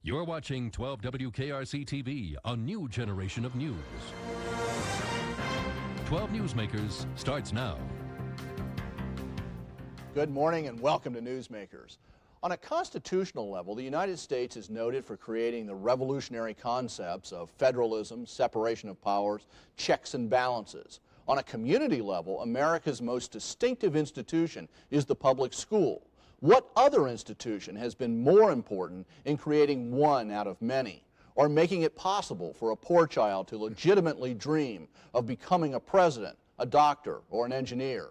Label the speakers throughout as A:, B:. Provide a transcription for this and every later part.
A: You're watching 12 WKRC TV, a new generation of news. 12 Newsmakers starts now.
B: Good morning and welcome to Newsmakers. On a constitutional level, the United States is noted for creating the revolutionary concepts of federalism, separation of powers, checks and balances. On a community level, America's most distinctive institution is the public school. What other institution has been more important in creating one out of many, or making it possible for a poor child to legitimately dream of becoming a president, a doctor, or an engineer?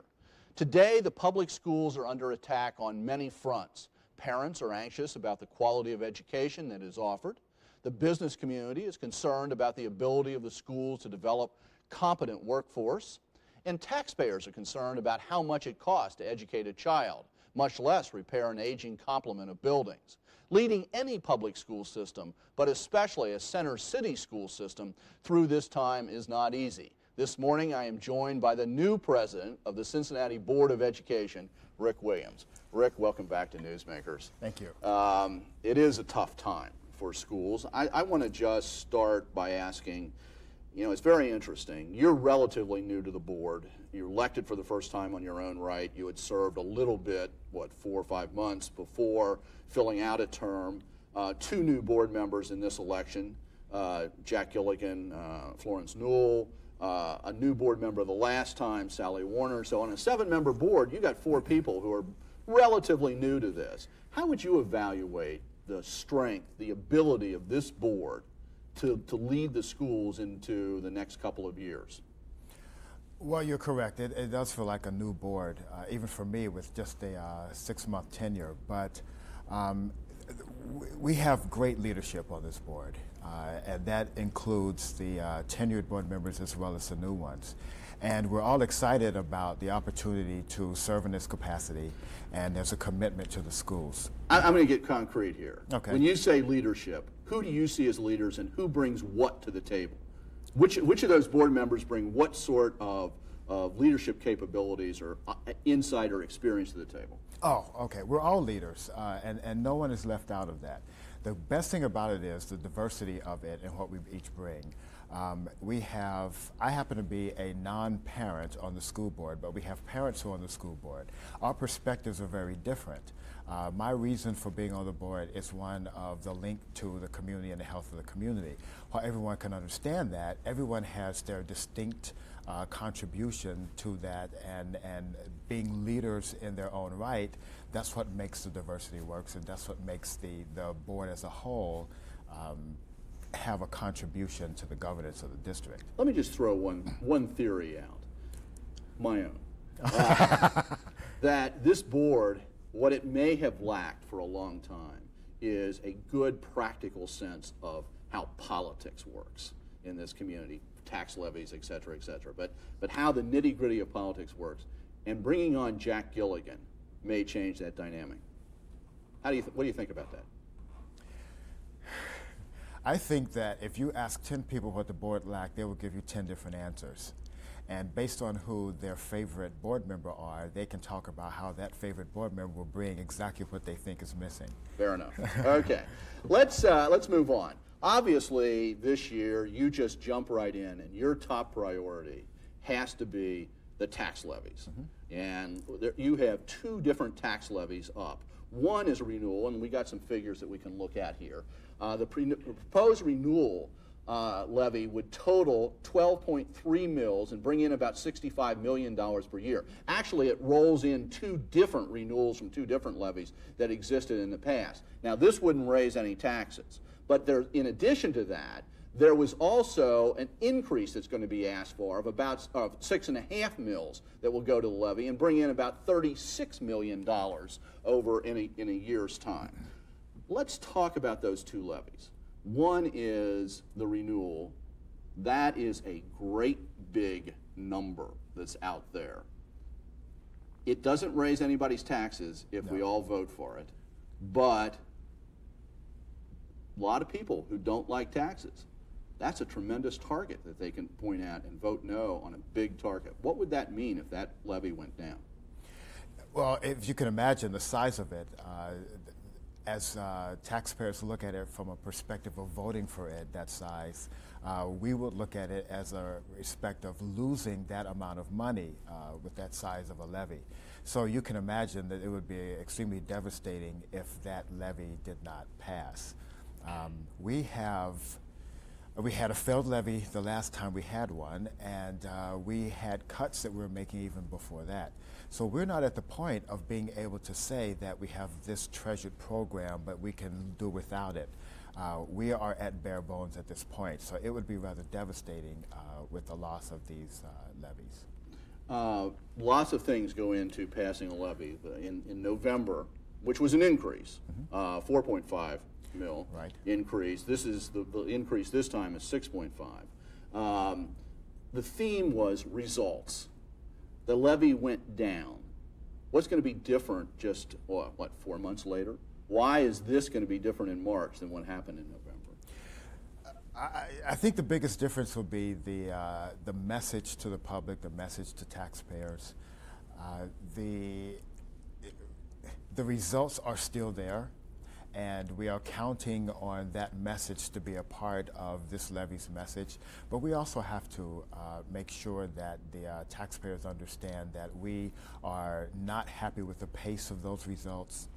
B: Today, the public schools are under attack on many fronts. Parents are anxious about the quality of education that is offered. The business community is concerned about the ability of the schools to develop competent workforce. And taxpayers are concerned about how much it costs to educate a child, much less repair an aging complement of buildings. Leading any public school system, but especially a center city school system, through this time is not easy. This morning I am joined by the new president of the Cincinnati Board of Education, Rick Williams. Rick, welcome back to Newsmakers.
C: Thank you.
B: It is a tough time for schools. I want to just start by asking, it's very interesting. You're relatively new to the board. You're elected for the first time on your own right. You had served a little bit, 4 or 5 months before filling out a term. 2 new board members in this election, Jack Gilligan, Florence Newell, a new board member the last time, Sally Warner. So on a 7-member board, you got 4 people who are relatively new to this. How would you evaluate the strength, the ability of this board to lead the schools into the next couple of years?
C: Well, you're correct. It does feel like a new board, even for me with just a 6-month tenure. But we have great leadership on this board, and that includes the tenured board members as well as the new ones. And we're all excited about the opportunity to serve in this capacity, and there's a commitment to the schools.
B: I'm going to get concrete here.
C: Okay.
B: When you say leadership, who do you see as leaders and who brings what to the table? Which of those board members bring what sort of leadership capabilities or insider experience to the table?
C: Oh, okay. We're all leaders, and no one is left out of that. The best thing about it is the diversity of it and what we each bring. I happen to be a non-parent on the school board, but we have parents who are on the school board. Our perspectives are very different. My reason for being on the board is one of the link to the community and the health of the community. While everyone can understand that, everyone has their distinct contribution to that, and being leaders in their own right, that's what makes the diversity works, and that's what makes the board as a whole have a contribution to the governance of the district.
B: Let me just throw one theory out, my own, that this board, what it may have lacked for a long time, is a good practical sense of how politics works in this community, tax levies, et cetera, but how the nitty-gritty of politics works. And bringing on Jack Gilligan may change that dynamic. What do you think about that?
C: I think that if you ask 10 people what the board lacked, they will give you 10 different answers. And based on who their favorite board member are, they can talk about how that favorite board member will bring exactly what they think is missing.
B: Fair enough. Okay, let's move on. Obviously, this year you just jump right in, and your top priority has to be the tax levies. Mm-hmm. And you have 2 different tax levies up. One is a renewal, and we got some figures that we can look at here. The proposed renewal levy would total 12.3 mils and bring in about $65 million per year. Actually, it rolls in 2 different renewals from 2 different levies that existed in the past. Now, this wouldn't raise any taxes, but in addition to that, there was also an increase that's going to be asked for of about 6.5 mils that will go to the levy and bring in about $36 million over in a year's time. Let's talk about those 2 levies. One is the renewal. That is a great big number that's out there. It doesn't raise anybody's taxes if we all vote for it, but a lot of people who don't like taxes, that's a tremendous target that they can point at and vote no on a big target. What would that mean if that levy went down?
C: Well, if you can imagine the size of it, as taxpayers look at it from a perspective of voting for it that size, we would look at it as a respect of losing that amount of money with that size of a levy. So you can imagine that it would be extremely devastating if that levy did not pass. We had a failed levy the last time we had one, and we had cuts that we were making even before that. So we're not at the point of being able to say that we have this treasured program, but we can do without it. We are at bare bones at this point, so it would be rather devastating with the loss of these levies.
B: Lots of things go into passing a levy. In November, which was an increase, 4.5 mil
C: right.
B: increase. This is the increase this time is 6.5. The theme was results. The levy went down. What's going to be different just, what, 4 months later? Why is this going to be different in March than what happened in November?
C: I think the biggest difference will be the message to the public, the message to taxpayers. The results are still there, and we are counting on that message to be a part of this levy's message. But we also have to make sure that the taxpayers understand that we are not happy with the pace of those results.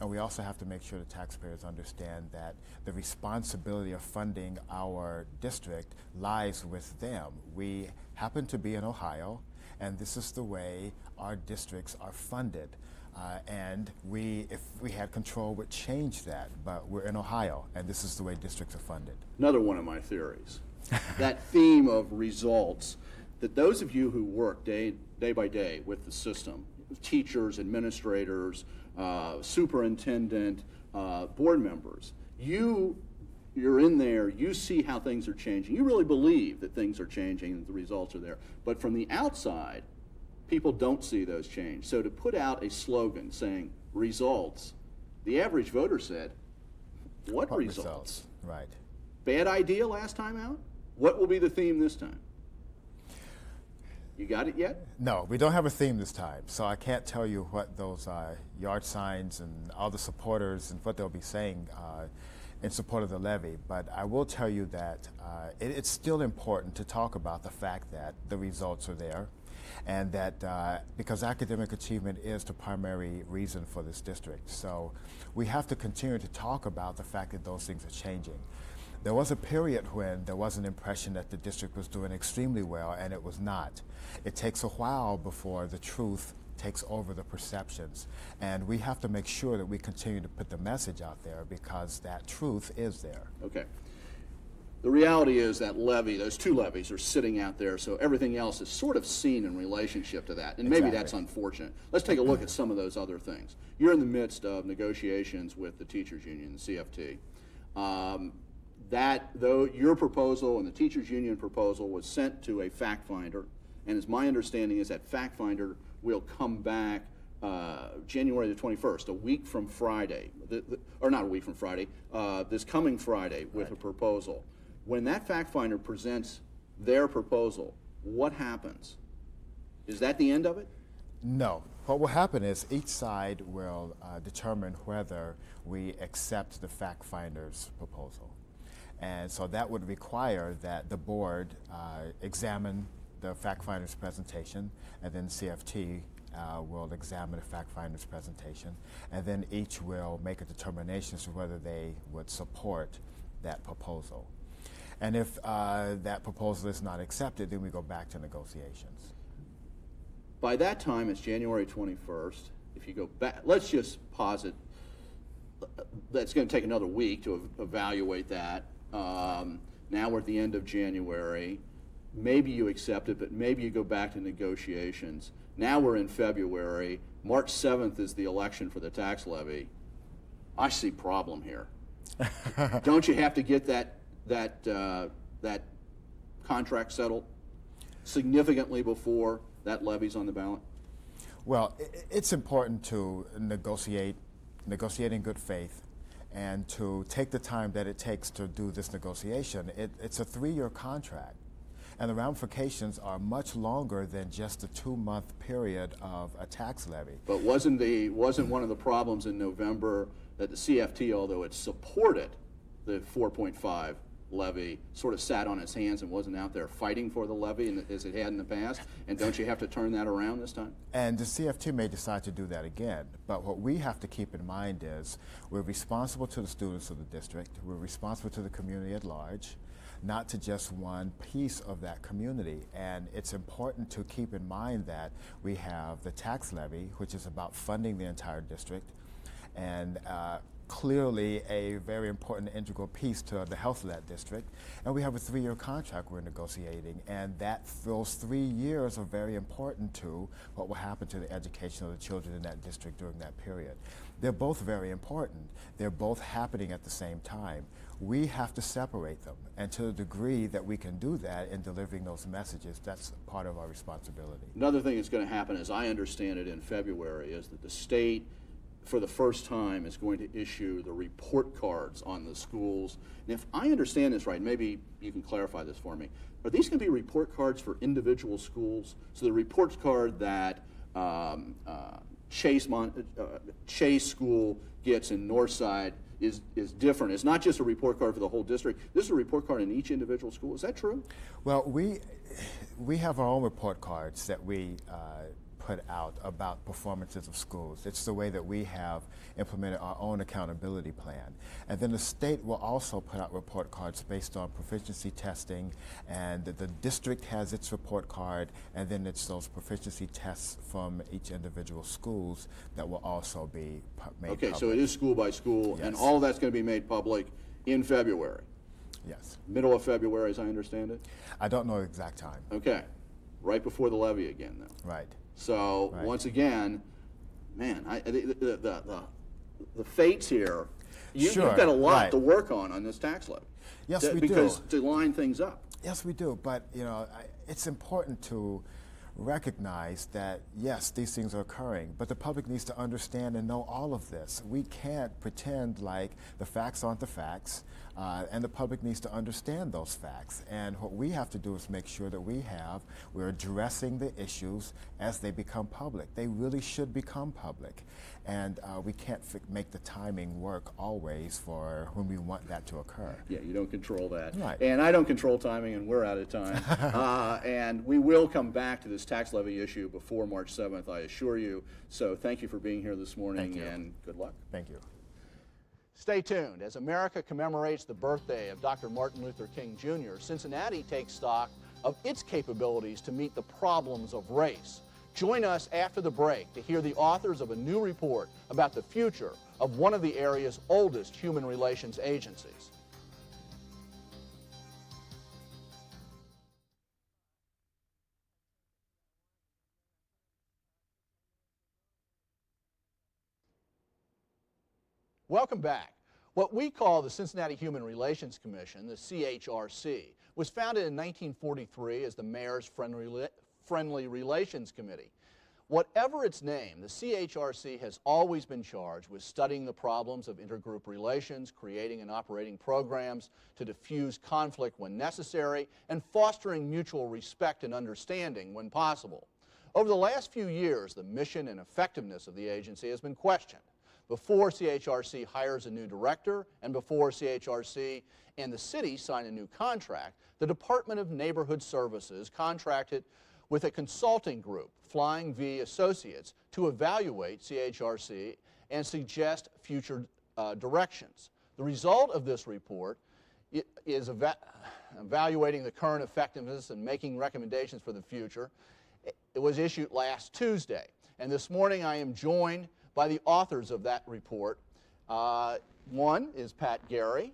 C: And we also have to make sure the taxpayers understand that the responsibility of funding our district lies with them. We happen to be in Ohio, and this is the way our districts are funded. And if we had control, would change that. But we're in Ohio, and this is the way districts are funded.
B: Another one of my theories, that theme of results, that those of you who work day by day with the system, teachers, administrators, superintendent, board members, you're in there, you see how things are changing. You really believe that things are changing and the results are there. But from the outside, people don't see those change. So to put out a slogan saying results, the average voter said, what results?
C: Right.
B: Bad idea last time out? What will be the theme this time? You got it yet?
C: No, we don't have a theme this time, so I can't tell you what those yard signs and all the supporters and what they'll be saying in support of the levy. But I will tell you that it's still important to talk about the fact that the results are there, and that because academic achievement is the primary reason for this district. So we have to continue to talk about the fact that those things are changing. There was a period when there was an impression that the district was doing extremely well, and it was not. It takes a while before the truth takes over the perceptions, and we have to make sure that we continue to put the message out there because that truth is there.
B: Okay. The reality is that levy, those two levies are sitting out there, so everything else is sort of seen in relationship to that, and maybe
C: Exactly.
B: that's unfortunate. Let's take a look at some of those other things. You're in the midst of negotiations with the teachers union, the CFT. Though your proposal and the teachers union proposal was sent to a fact finder, and as my understanding is that fact finder will come back January the 21st, a week from Friday, or not a week from Friday, this coming Friday with
C: Right.
B: a proposal. When that fact finder presents their proposal, what happens? Is that the end of it?
C: No. What will happen is each side will determine whether we accept the fact finder's proposal. And so that would require that the board examine the fact finder's presentation, and then CFT will examine the fact finder's presentation, and then each will make a determination as to whether they would support that proposal. And if that proposal is not accepted, then we go back to negotiations.
B: By that time, it's January 21st. If you go back, let's just posit that's going to take another week to evaluate that. Now we're at the end of January. Maybe you accept it, but maybe you go back to negotiations. Now we're in February. March 7th is the election for the tax levy. I see problem here. Don't you have to get that contract settled significantly before that levy's on the ballot?
C: Well, it's important to negotiate in good faith, and to take the time that it takes to do this negotiation. It's a 3-year contract, and the ramifications are much longer than just a 2-month period of a tax levy.
B: But wasn't one of the problems in November that the CFT, although it supported the 4.5 levy, sort of sat on its hands and wasn't out there fighting for the levy as it had in the past? And don't you have to turn that around this time?
C: And the CFT may decide to do that again. But what we have to keep in mind is we're responsible to the students of the district. We're responsible to the community at large, not to just one piece of that community. And it's important to keep in mind that we have the tax levy, which is about funding the entire district, and clearly a very important integral piece to the health of that district. And we have a 3-year contract we're negotiating, and those 3 years are very important to what will happen to the education of the children in that district during that period. They're both very important. They're both happening at the same time. We have to separate them, and to the degree that we can do that in delivering those messages, that's part of our responsibility.
B: Another thing that's going to happen, as I understand it, in February is that the state, for the first time, is going to issue the report cards on the schools. And if I understand this right, maybe you can clarify this for me, are these going to be report cards for individual schools? So the report card that Chase School gets in Northside is different. It's not just a report card for the whole district. This is a report card in each individual school. Is that true?
C: Well, we have our own report cards that we put out about performances of schools. It's the way that we have implemented our own accountability plan. And then the state will also put out report cards based on proficiency testing, and the district has its report card, and then it's those proficiency tests from each individual schools that will also be made public.
B: Okay, so it is school by school,
C: Yes.
B: and all of that's going to be made public in February.
C: Yes.
B: Middle of February, as I understand it?
C: I don't know the exact time.
B: Okay, right before the levy again, though.
C: Right.
B: So
C: Right.
B: once again, man, the fates here, you've
C: Sure,
B: got a lot
C: right.
B: to work on this tax levy.
C: Yes, we
B: because
C: do.
B: to line things up.
C: Yes, we do. But it's important to recognize that, yes, these things are occurring, but the public needs to understand and know all of this. We can't pretend like the facts aren't the facts, and the public needs to understand those facts. And what we have to do is make sure that we're addressing the issues as they become public. They really should become public. And we can't make the timing work always for when we want that to occur.
B: Yeah, you don't control that.
C: Right.
B: And I don't control timing, and we're out of time. And we will come back to this tax levy issue before March 7th, I assure you. So thank you for being here this morning,
C: Thank you.
B: and good luck.
C: Thank you.
B: Stay tuned. As America commemorates the birthday of Dr. Martin Luther King Jr., Cincinnati takes stock of its capabilities to meet the problems of race. Join us after the break to hear the authors of a new report about the future of one of the area's oldest human relations agencies. Welcome back. What we call the Cincinnati Human Relations Commission, the CHRC, was founded in 1943 as the Mayor's Friendly Relations Committee. Whatever its name, the CHRC has always been charged with studying the problems of intergroup relations, creating and operating programs to diffuse conflict when necessary, and fostering mutual respect and understanding when possible. Over the last few years, the mission and effectiveness of the agency has been questioned. Before CHRC hires a new director, and before CHRC and the city sign a new contract, the Department of Neighborhood Services contracted with a consulting group, Flying V Associates, to evaluate CHRC and suggest future directions. The result of this report is evaluating the current effectiveness and making recommendations for the future. It was issued last Tuesday, and this morning I am joined by the authors of that report. One is Pat Garry,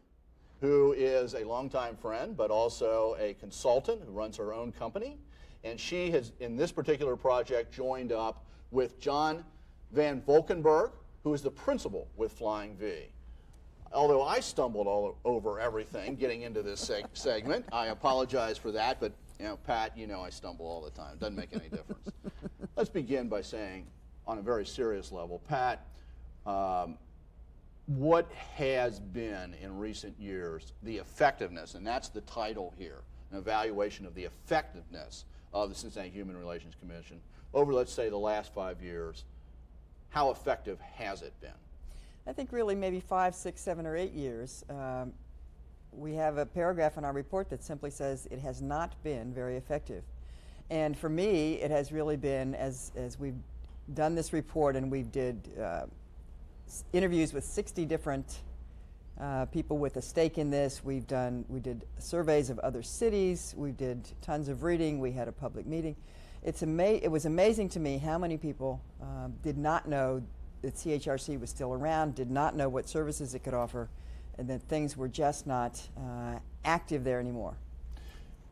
B: who is a longtime friend, but also a consultant who runs her own company. And she has, in this particular project, joined up with John Van Volkenburgh, who is the principal with Flying V. Although I stumbled all over everything getting into this segment, I apologize for that, but Pat, I stumble all the time. It doesn't make any difference. Let's begin by saying, on a very serious level, Pat, what has been in recent years the effectiveness, and that's the title here, an evaluation of the effectiveness of the Cincinnati Human Relations Commission over, let's say, the last 5 years. How effective has it been?
D: I think really maybe 5, 6, 7, or 8 years. We have a paragraph in our report that simply says it has not been very effective. And for me, it has really been, as we've done this report and we did interviews with 60 different people with a stake in this. We did surveys of other cities. We did tons of reading. We had a public meeting. It was amazing to me how many people did not know that CHRC was still around, did not know what services it could offer, and that things were just not active there anymore.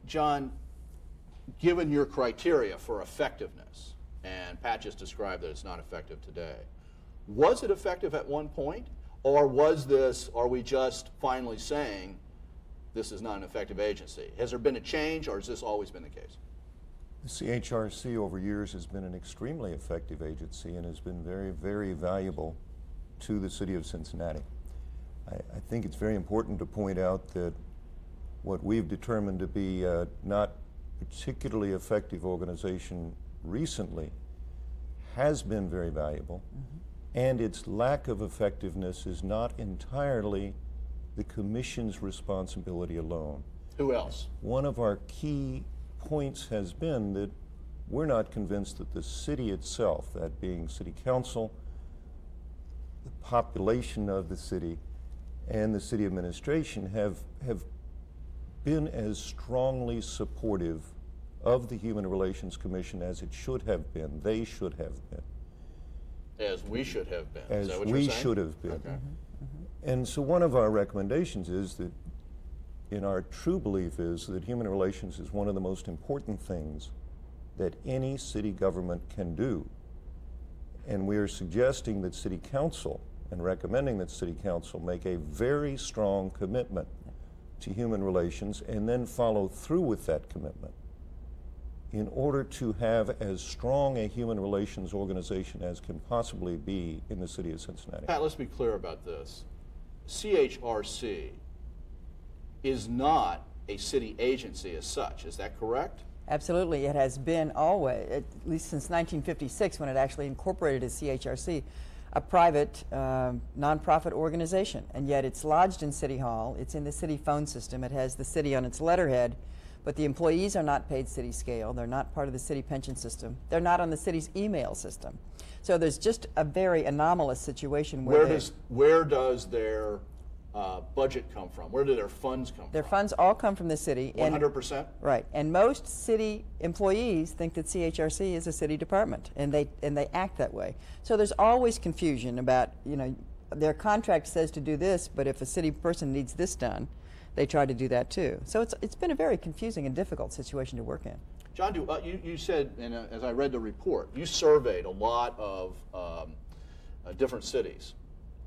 B: John, given your criteria for effectiveness, and Pat just described that it's not effective today, was it effective at one point? Or are we just finally saying this is not an effective agency? Has there been a change, or has this always been the case?
E: The CHRC over years has been an extremely effective agency and has been very, very valuable to the city of Cincinnati. I think it's very important to point out that what we've determined to be a not particularly effective organization recently has been very valuable. Mm-hmm. And its lack of effectiveness is not entirely the Commission's responsibility alone.
B: Who else?
E: One of our key points has been that we're not convinced that the city itself, that being City Council, the population of the city, and the city administration have been as strongly supportive of the Human Relations Commission as it should have been. They should have been.
B: As we should have been.
E: As
B: is that what
E: we
B: you're saying?
E: should have been.
B: Okay.
E: And so one of our recommendations is that, in our true belief, is that human relations is one of the most important things that any city government can do. And we are suggesting that City Council, and recommending that City Council make a very strong commitment to human relations and then follow through with that commitment in order to have as strong a human relations organization as can possibly be in the city of Cincinnati.
B: Pat, let's be clear about this. CHRC is not a city agency as such. Is that correct?
D: Absolutely. It has been always, at least since 1956, when it actually incorporated as CHRC, a private nonprofit organization. And yet it's lodged in City Hall. It's in the city phone system. It has the city on its letterhead. But the employees are not paid city scale. They're not part of the city pension system. They're not on the city's email system. So there's just a very anomalous situation where
B: where does their budget come from? Where do their funds come from?
D: Their funds all come from the city.
B: 100%?
D: Right. And most city employees think that CHRC is a city department, and they act that way. So there's always confusion about, their contract says to do this, but if a city person needs this done, they try to do that too. So it's been a very confusing and difficult situation to work in.
B: John, you said, and as I read the report, you surveyed a lot of different cities.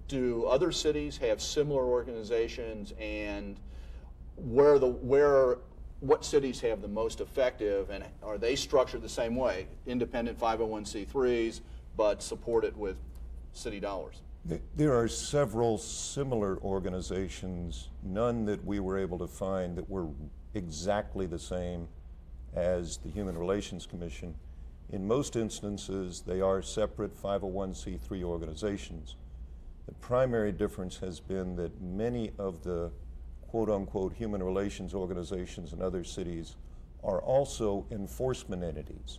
B: Do other cities have similar organizations, and what cities have the most effective, and are they structured the same way? Independent 501c3s, but supported with city dollars?
E: There are several similar organizations, none that we were able to find that were exactly the same as the Human Relations Commission. In most instances, they are separate 501c3 organizations. The primary difference has been that many of the quote-unquote human relations organizations in other cities are also enforcement entities,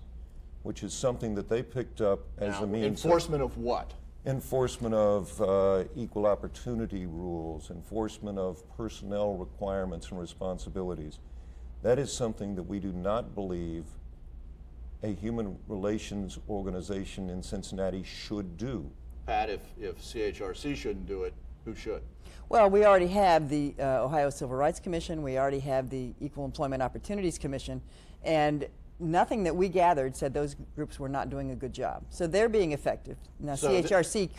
E: which is something that they picked up as a means
B: enforcement of what?
E: Enforcement of equal opportunity rules, enforcement of personnel requirements and responsibilities. That is something that we do not believe a human relations organization in Cincinnati should do.
B: Pat, if CHRC shouldn't do it, who should?
D: Well, we already have the Ohio Civil Rights Commission. We already have the Equal Employment Opportunities Commission. And nothing that we gathered said those groups were not doing a good job. So they're being effective. Now, so CHRC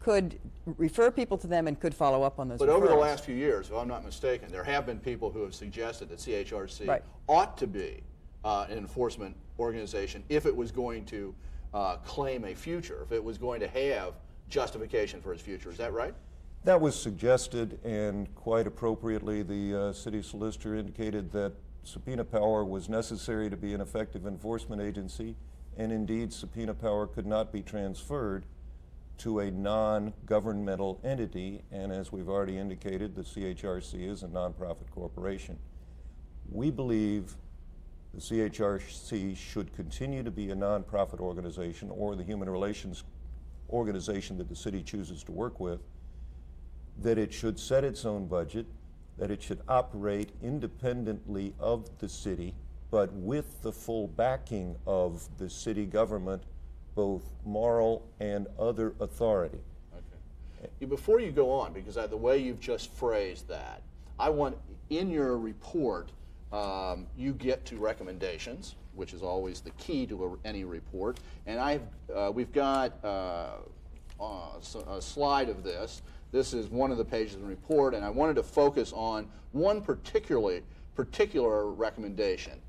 D: could refer people to them and could follow up on those
B: But
D: referrals.
B: over the last few years, if I'm not mistaken, there have been people who have suggested that CHRC ought to be an enforcement organization if it was going to claim a future, if it was going to have justification for its future. Is that right?
E: That was suggested, and quite appropriately, the city solicitor indicated that subpoena power was necessary to be an effective enforcement agency, and indeed subpoena power could not be transferred to a non-governmental entity, and as we've already indicated, the CHRC is a nonprofit corporation. We believe the CHRC should continue to be a nonprofit organization, or the human relations organization that the city chooses to work with, that it should set its own budget, that it should operate independently of the city, but with the full backing of the city government, both moral and other authority.
B: Okay. Before you go on, because the way you've just phrased that, I want, in your report, you get to recommendations, which is always the key to any report, and we've got a slide of this. This is one of the pages of the report, and I wanted to focus on one particular recommendation.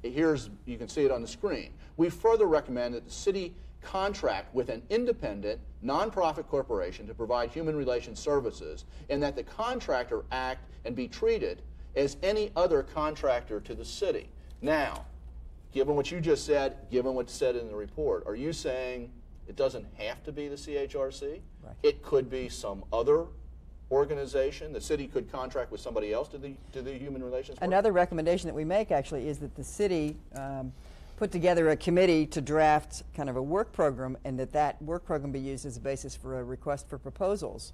B: You can see it on the screen. We further recommend that the city contract with an independent, nonprofit corporation to provide human relations services, and that the contractor act and be treated as any other contractor to the city. Now, given what you just said, given what's said in the report, are you saying it doesn't have to be the CHRC? Right. It could be some other organization? The city could contract with somebody else to the human relations?
D: Another recommendation that we make actually is that the city put together a committee to draft kind of a work program, and that work program be used as a basis for a request for proposals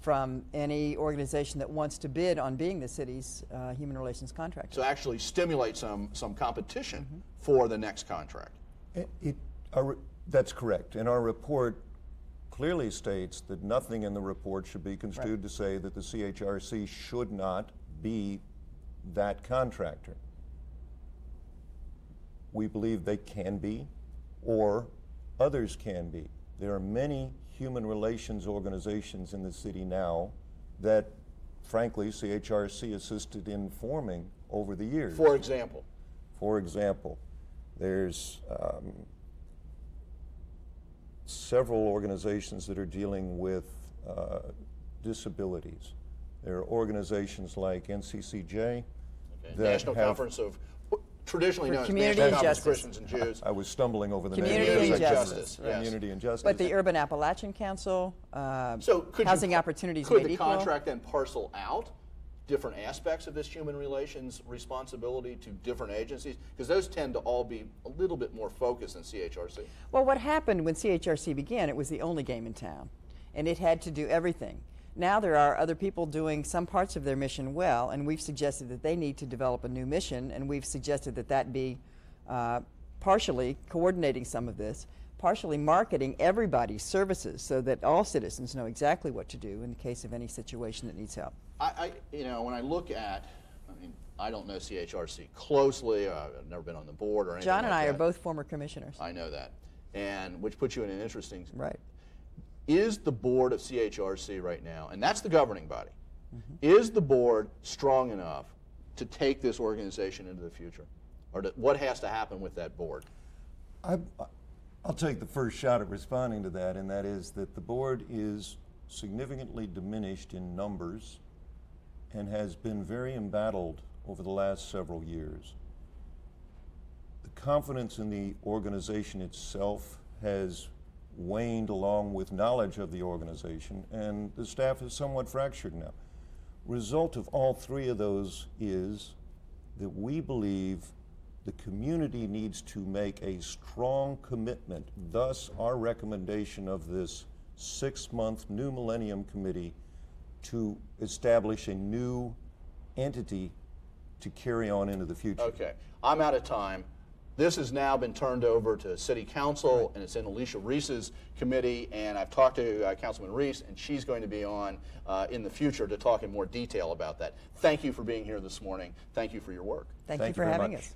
D: from any organization that wants to bid on being the city's human relations contractor.
B: So actually stimulate some competition for the next contract.
E: That's correct. And our report clearly states that nothing in the report should be construed to say that the CHRC should not be that contractor. We believe they can be, or others can be. There are many human relations organizations in the city now that, frankly, CHRC assisted in forming over the years.
B: For example?
E: For example, there's several organizations that are dealing with disabilities. There are organizations like NCCJ,
B: National Conference of, traditionally known as
D: Community
B: National
D: and
B: Conference of
D: Justice.
B: Christians and Jews.
E: I was stumbling over the
D: Community
E: name.
D: and Justice.
B: Yes.
E: Community and Justice.
D: But the Urban Appalachian Council,
B: So
D: Housing Opportunities
B: could
D: Made
B: the
D: Equal.
B: contract then parcel out different aspects of this human relations responsibility to different agencies? Because those tend to all be a little bit more focused than CHRC.
D: Well, what happened when CHRC began, it was the only game in town, and it had to do everything. Now there are other people doing some parts of their mission well, and we've suggested that they need to develop a new mission, and we've suggested that that be partially coordinating some of this, partially marketing everybody's services so that all citizens know exactly what to do in the case of any situation that needs help.
B: When I look at, I don't know CHRC closely. I've never been on the board or anything
D: John and
B: like
D: I
B: that.
D: are both former commissioners.
B: I know that, and which puts you in an interesting.
D: Right.
B: Is the board of CHRC right now, and that's the governing body, is the board strong enough to take this organization into the future? Or what has to happen with that board?
E: I'll take the first shot at responding to that, and that is that the board is significantly diminished in numbers and has been very embattled over the last several years. The confidence in the organization itself has waned along with knowledge of the organization, and the staff is somewhat fractured now. Result of all three of those is that we believe the community needs to make a strong commitment, thus our recommendation of this 6-month New Millennium Committee to establish a new entity to carry on into the future.
B: Okay, I'm out of time. This has now been turned over to City Council, and it's in Alicia Reese's committee, and I've talked to Councilman Reese, and she's going to be on in the future to talk in more detail about that. Thank you for being here this morning. Thank you for your work.
D: Thank you for having
E: much.
D: us.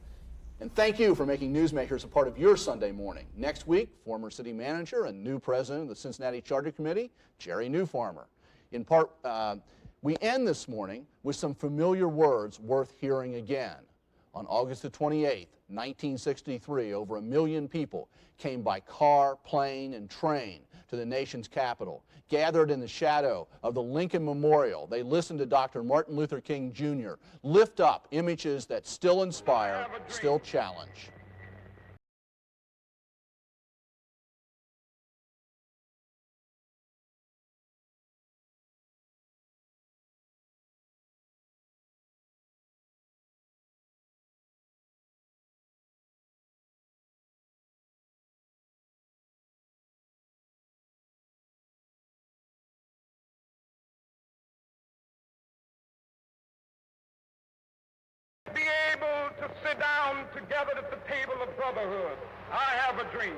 B: And thank you for making Newsmakers a part of your Sunday morning. Next week, former city manager and new president of the Cincinnati Charter Committee, Jerry Newfarmer. In part, we end this morning with some familiar words worth hearing again. On August the 28th, 1963, over 1 million people came by car, plane, and train to the nation's capital. Gathered in the shadow of the Lincoln Memorial, they listened to Dr. Martin Luther King Jr. lift up images that still inspire, still challenge.
F: sit down together at the table of brotherhood. I have a dream